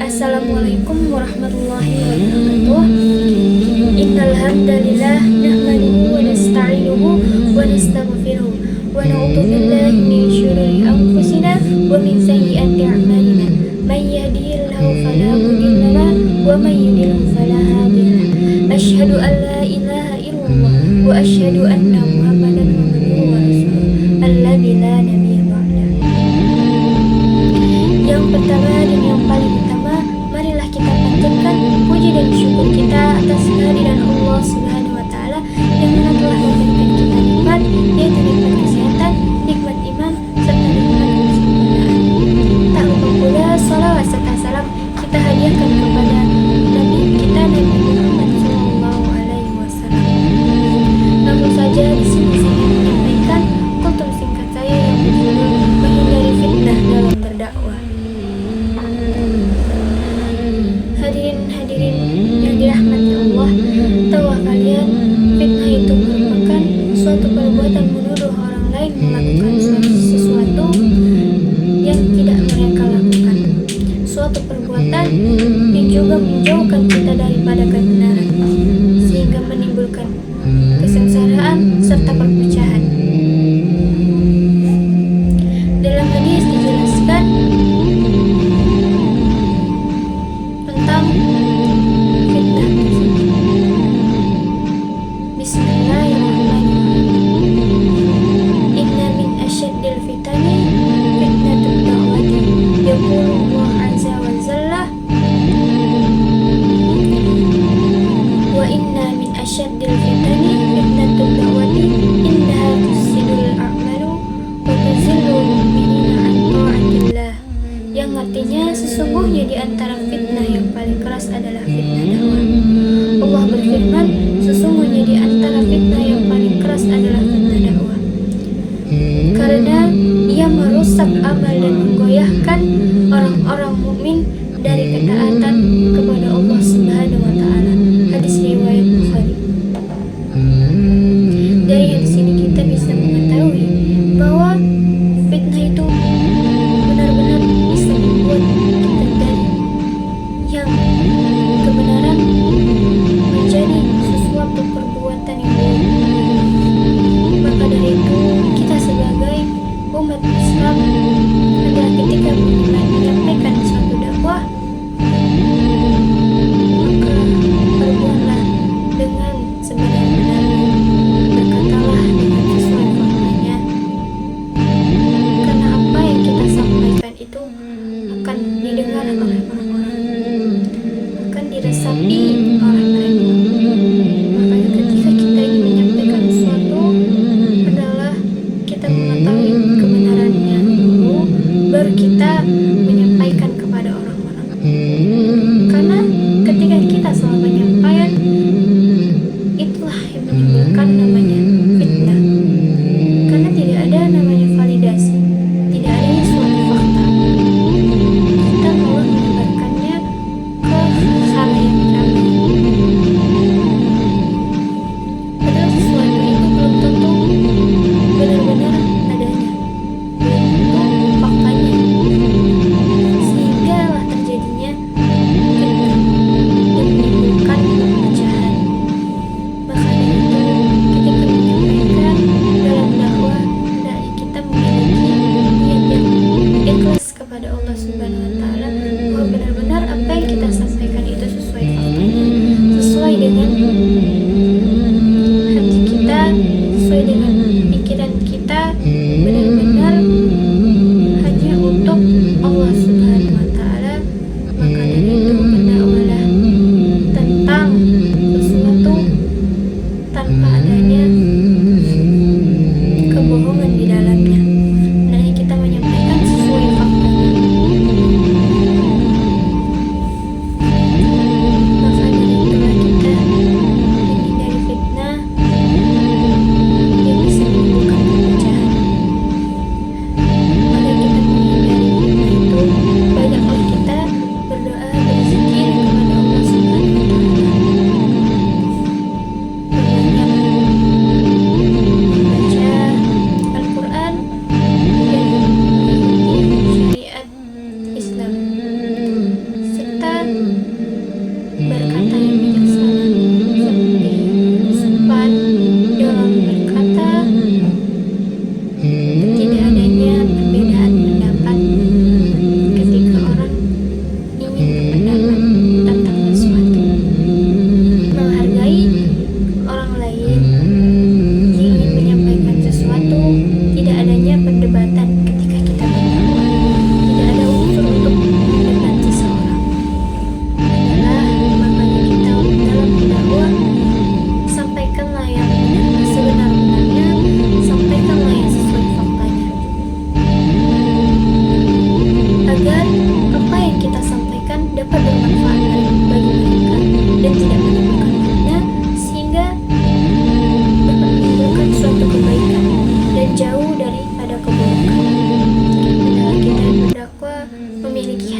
Assalamualaikum warahmatullahi wabarakatuh. Innal hamdalillah nahmaduhu wa nasta'inuhu wa nastaghfiruh wa na'udzu billahi min syururi anfusina wa min sayyiati a'malina. May yahdihillahu fala mudilla lahu wa may yudlil fala hadiya lahu. Asyhadu an la ilaha illallah wa asyhadu anna Muhammadan abduhu wa rasuluh alladzi la nabiyya ba'dah. Yang pertama dan yang paling utama, marilah kita panjatkan puji dan syukur kita atas kehadiran Allah Subhanahu wa taala yang mana telah memberikan kita nikmat, yaitu nikmat kesehatan, nikmat iman, serta nikmat kesempurnaan. Tak lupa pula salawat serta salam kita hadiahkan kepada Nabi kita Nabi Muhammad sallallahu alaihi wasallam. Langsung saja di sini saya menyampaikan kultum singkat saya yang berjudul menghindari fitnah dalam berdakwah. Hadirin yang dirahmati Allah, tahukah kalian fitnah itu merupakan suatu perbuatan menuduh orang lain melakukan sesuatu yang tidak mereka lakukan, suatu perbuatan yang juga menjauhkan kita daripada kebenaran sehingga menimbulkan kesengsaraan serta perpecahan. Dalam hadis dijelaskan tentang fitnah tersebut. Bismillahirrahmanirrahim. Inna min asyaddil fitani fitnatud da'wati. Yaqulu Allah azza wa jalla wa inna min asyaddil fitani fitnatud da'wati innaha tusidul a'malu wa tuzillul mu'minina an ta'atillah. Yang artinya sesungguhnya di antara fitnah yang paling keras adalah fitnah dakwah. Allah berfirman, sesungguhnya di antara fitnah yang paling keras adalah fitnah dakwah. Karena ia merusak amal dan menggoyahkan orang-orang mukmin dari ketaatan kepada Allah Subhanahu wa taala. Hadis riwayat Bukhari. Dari hadis ini kita bisa mengetahui bahwa fitnah itu benar-benar bisa membuat kita dari yang kebenaran menjadi sesuatu perbuatan yang buruk. Maka dari itu kita sebagai umat Islam adalah ketika menyampaikan suatu dakwah, maka berbuatlah dengan sebenar-benarnya, berkatalah dengan sesuai faktanya, karena apa yang kita sampaikan itu akan didengar oleh orang-orang, akan diresapi oleh mereka. Makanya ketika kita ingin menyampaikan sesuatu adalah kita mengetahui kebenarannya dulu, baru kita menyampaikan kepada orang-orang. Karena ketika kita salah penyampaian, itulah yang menimbulkan namanya fitnah. Karena tidak ada namanya validasi, tidak adanya suatu fakta. Kita malah menyebarkannya ke khalayak ramai. Padahal sesuatu itu belum tentu benar-benar adanya, belum tentu faktanya. memiliki